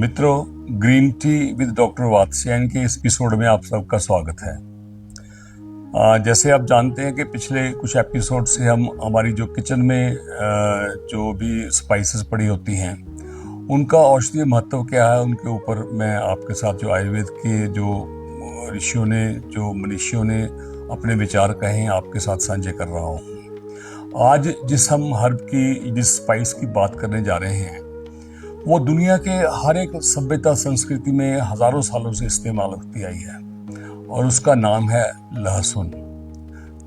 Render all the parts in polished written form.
मित्रों, green tea with doctor Vatsyayan के इस एपिसोड में आप सबका स्वागत है। जैसे आप जानते हैं कि पिछले कुछ एपिसोड से हम हमारी जो किचन में जो भी स्पाइसेस पड़ी होती हैं उनका औषधीय महत्व क्या है, उनके ऊपर मैं आपके साथ जो आयुर्वेद के जो ऋषियों ने, जो मनीषियों ने अपने विचार कहे हैं, आपके साथ साझे कर रहा हूँ। आज जिस हम हर्ब की, जिस स्पाइस की बात करने जा रहे हैं, वो दुनिया के हर एक सभ्यता संस्कृति में हजारों सालों से इस्तेमाल होती आई है और उसका नाम है लहसुन।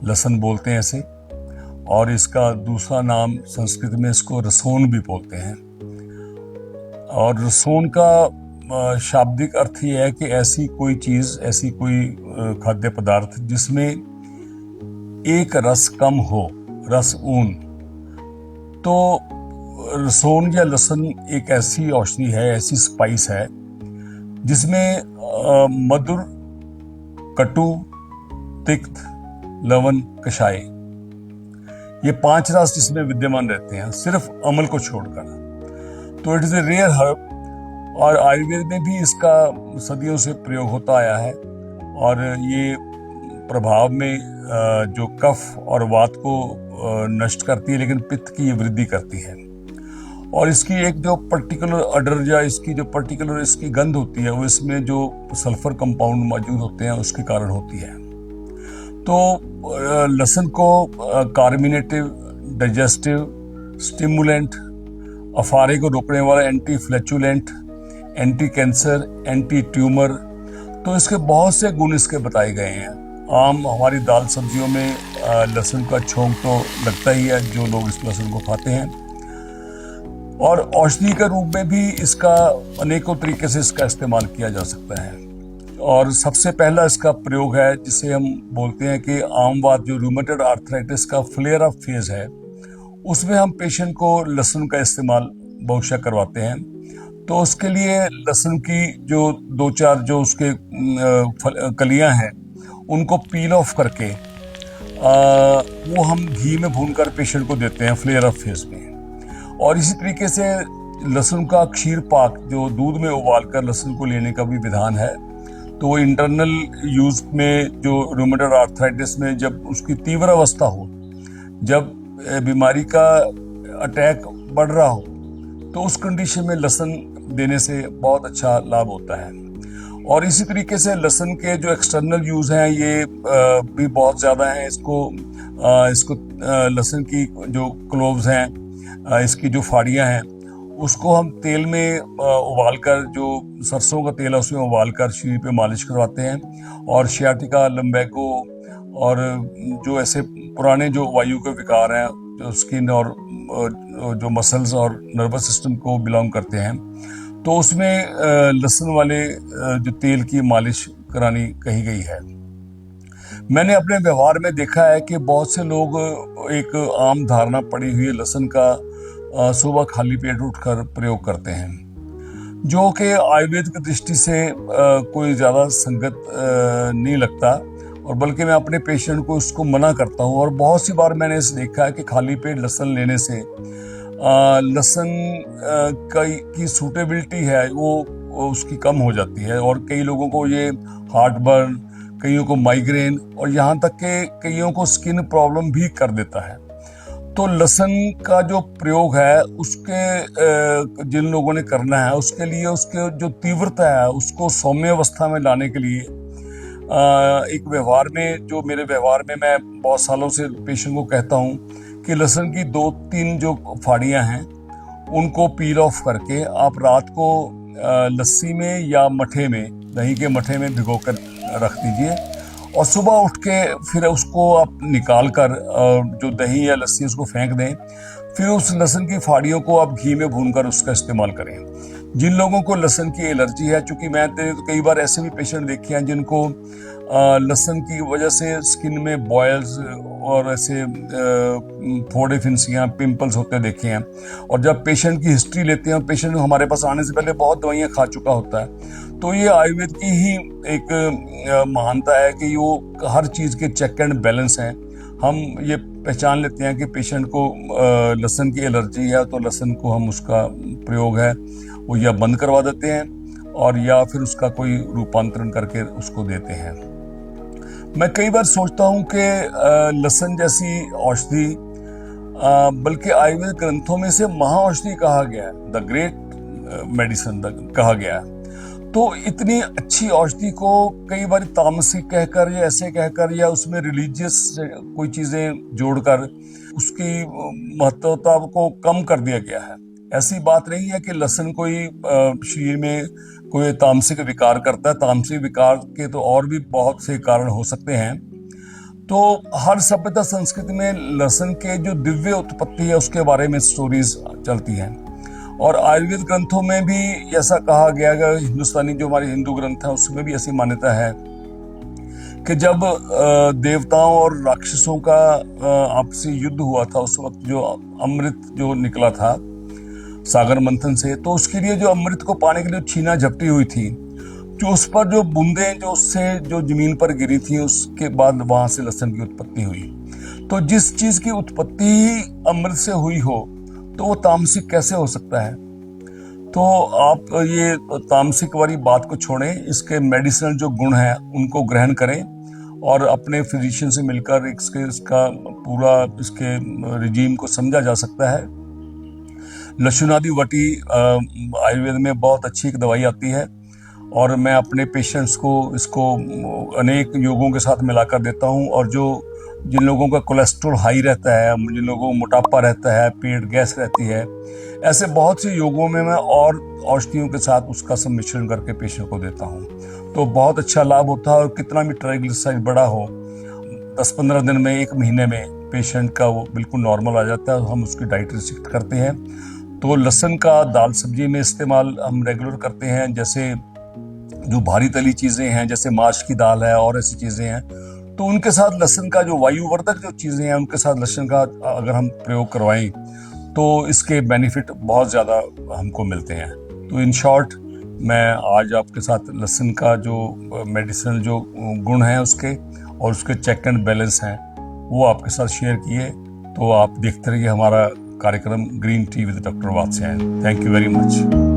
लहसुन बोलते हैं ऐसे, और इसका दूसरा नाम संस्कृत में इसको रसोन भी बोलते हैं। और रसोन का शाब्दिक अर्थ ये है कि ऐसी कोई चीज, ऐसी कोई खाद्य पदार्थ जिसमें एक रस कम हो, रस ऊन। तो रसोन या लहसुन एक ऐसी औषधि है, ऐसी स्पाइस है जिसमें मधुर, कटु, तिक्त, लवण, कषाय, ये 5 रस जिसमें विद्यमान रहते हैं, सिर्फ अमल को छोड़कर। तो it is a rare herb और आयुर्वेद में भी इसका सदियों से प्रयोग होता आया है। और ये प्रभाव में जो कफ और वात को नष्ट करती है, लेकिन पित्त की वृद्धि करती है। और इसकी एक जो पर्टिकुलर अडर या इसकी जो पर्टिकुलर इसकी गंध होती है, वो इसमें जो सल्फर कंपाउंड मौजूद होते हैं उसके कारण होती है। तो लहसुन को कार्मिनेटिव, डाइजेस्टिव, स्टिमुलेंट, अफारे को रोकने वाला, anti flatulent, anti cancer, anti tumour, तो इसके बहुत से गुण इसके बताए गए हैं। आम हमारी दाल सब्जियों में लहसुन का छोंक तो लगता ही है, जो लोग इस लहसुन को खाते हैं। और औषधि के रूप में भी इसका अनेकों तरीके से इसका इस्तेमाल किया जा सकता है। और सबसे पहला इसका प्रयोग है जिसे हम बोलते हैं कि आम बात, जो रूमेटॉइड आर्थराइटिस का फ्लेयर अप फेज है, उसमें हम पेशेंट को लहसुन का इस्तेमाल बहुशः करवाते हैं। तो उसके लिए लहसुन की जो 2-4 जो उसके कलियां हैं, उनको पील ऑफ करके वो हम घी में भूनकर पेशेंट को देते हैं फ्लेयर अप फेज में। और इसी तरीके से लहसुन का क्षीर पाक, जो दूध में उबालकर लहसुन को लेने का भी विधान है। तो वो इंटरनल यूज में, जो रूमेटॉइड आर्थराइटिस में जब उसकी तीव्र अवस्था हो, जब बीमारी का अटैक बढ़ रहा हो, तो उस कंडीशन में लहसुन देने से बहुत अच्छा लाभ होता है। और इसी तरीके से लहसुन के जो एक्सटर्नल यूज हैं, ये भी बहुत ज़्यादा हैं। इसको लहसुन की जो क्लोव्स हैं, इसकी जो फाड़ियाँ हैं, उसको हम तेल में उबालकर, जो सरसों का तेल है उसमें उबालकर शरीर पे मालिश करवाते हैं। और शियाटिका, लम्बैगो और जो ऐसे पुराने जो वायु के विकार हैं, जो स्किन और जो मसल्स और नर्वस सिस्टम को बिलोंग करते हैं, तो उसमें लहसुन वाले जो तेल की मालिश करानी कही गई है। मैंने अपने व्यवहार में देखा है कि बहुत से लोग, एक आम धारणा पड़ी हुई है लहसुन का, सुबह खाली पेट उठकर प्रयोग करते हैं, जो कि आयुर्वेद की दृष्टि से कोई ज़्यादा संगत नहीं लगता। और बल्कि मैं अपने पेशेंट को उसको मना करता हूँ। और बहुत सी बार मैंने इसे देखा है कि खाली पेट लहसुन लेने से लहसुन की सूटेबिलिटी है वो उसकी कम हो जाती है। और कई लोगों को ये हार्ट बर्न, कईयों को माइग्रेन, और यहाँ तक के कईयों को स्किन प्रॉब्लम भी कर देता है। तो लहसुन का जो प्रयोग है, उसके जिन लोगों ने करना है, उसके लिए उसके जो तीव्रता है उसको सौम्य अवस्था में लाने के लिए एक व्यवहार में, जो मेरे व्यवहार में मैं बहुत सालों से पेशेंट को कहता हूँ कि लहसुन की 2-3 जो फाड़ियाँ हैं, उनको पील ऑफ करके आप रात को लस्सी में या मठे में, दही के मठे में भिगो कर रख दीजिए। और सुबह उठ के फिर उसको आप निकाल कर जो दही या लस्सी उसको फेंक दें। फिर उस लहसुन की फाड़ियों को आप घी में भूनकर उसका इस्तेमाल करें। जिन लोगों को लहसुन की एलर्जी है, चूंकि मैंने तो कई बार ऐसे भी पेशेंट देखे हैं जिनको लहसुन की वजह से स्किन में बॉयल्स और ऐसे फोड़े, फिंसियाँ, पिंपल्स होते देखे हैं। और जब पेशेंट की हिस्ट्री लेते हैं, पेशेंट हमारे पास आने से पहले बहुत दवाइयाँ खा चुका होता है। तो ये आयुर्वेद की ही एक महानता है कि वो हर चीज़ के चेक एंड बैलेंस हैं। हम ये पहचान लेते हैं कि पेशेंट को लहसुन की एलर्जी है, तो लहसुन को हम उसका प्रयोग है वो या बंद करवा देते हैं और या फिर उसका कोई रूपांतरण करके उसको देते हैं। मैं कई बार सोचता हूँ कि लहसुन जैसी औषधि बल्कि आयुर्वेद ग्रंथों में से महाऔषधि कहा गया है, द ग्रेट मेडिसिन कहा गया है। तो इतनी अच्छी औषधि को कई बार तामसिक कहकर या ऐसे कहकर या उसमें रिलीजियस कोई चीजें जोड़कर उसकी महत्वता को कम कर दिया गया है। ऐसी बात नहीं है कि लहसुन कोई शरीर में कोई तामसिक विकार करता है। तामसिक विकार के तो और भी बहुत से कारण हो सकते हैं। तो हर सभ्यता संस्कृति में लहसुन के जो दिव्य उत्पत्ति है उसके बारे में स्टोरीज चलती हैं और आयुर्वेद ग्रंथों में भी ऐसा कहा गया है। हिंदुस्तानी जो हमारे हिंदू ग्रंथ है उसमें भी ऐसी मान्यता है कि जब देवताओं और राक्षसों का आपसी युद्ध हुआ था उस वक्त जो अमृत जो निकला था सागर मंथन से, तो उसके लिए जो अमृत को पाने के लिए छीना झपटी हुई थी, जो उस पर जो बूंदें जो उससे जो जमीन पर गिरी थी उसके बाद वहां से लहसुन की उत्पत्ति हुई। तो जिस चीज की उत्पत्ति ही अमृत से हुई हो तो वो तामसिक कैसे हो सकता है। तो आप ये तामसिक वाली बात को छोड़ें, इसके मेडिसिनल जो गुण हैं उनको ग्रहण करें और अपने फिजिशियन से मिलकर इसका पूरा इसके रिजीम को समझा जा सकता है। लशुनादि वटी आयुर्वेद में बहुत अच्छी एक दवाई आती है और मैं अपने पेशेंट्स को इसको अनेक योगों के साथ मिलाकर देता हूँ। और जिन लोगों का कोलेस्ट्रॉल हाई रहता है, जिन लोगों को मोटापा रहता है, पेट गैस रहती है, ऐसे बहुत से योगों में मैं और औषधियों के साथ उसका सम्मिश्रण करके पेशेंट को देता हूँ। तो बहुत अच्छा लाभ होता है और कितना भी ट्राइग्लिसराइड बड़ा हो 10-15 दिन में, 1 महीने में पेशेंट का वो बिल्कुल नॉर्मल आ जाता है। हम उसकी डाइट रिस्ट्रिक्ट करते हैं। तो लहसुन का दाल सब्जी में इस्तेमाल हम रेगुलर करते हैं। जैसे जो भारी तली चीजें हैं जैसे माश की दाल है और ऐसी चीजें हैं, तो उनके साथ लहसुन का जो वायुवर्धक जो चीजें हैं उनके साथ लहसुन का अगर हम प्रयोग करवाएं तो इसके बेनिफिट बहुत ज़्यादा हमको मिलते हैं। तो इन शॉर्ट मैं आज आपके साथ लहसुन का जो मेडिसिनल जो गुण हैं उसके और उसके चेक एंड बैलेंस हैं वो आपके साथ शेयर किए। तो आप देखते रहिए हमारा कार्यक्रम green tea with doctor Vatsyayan. Thank you very much.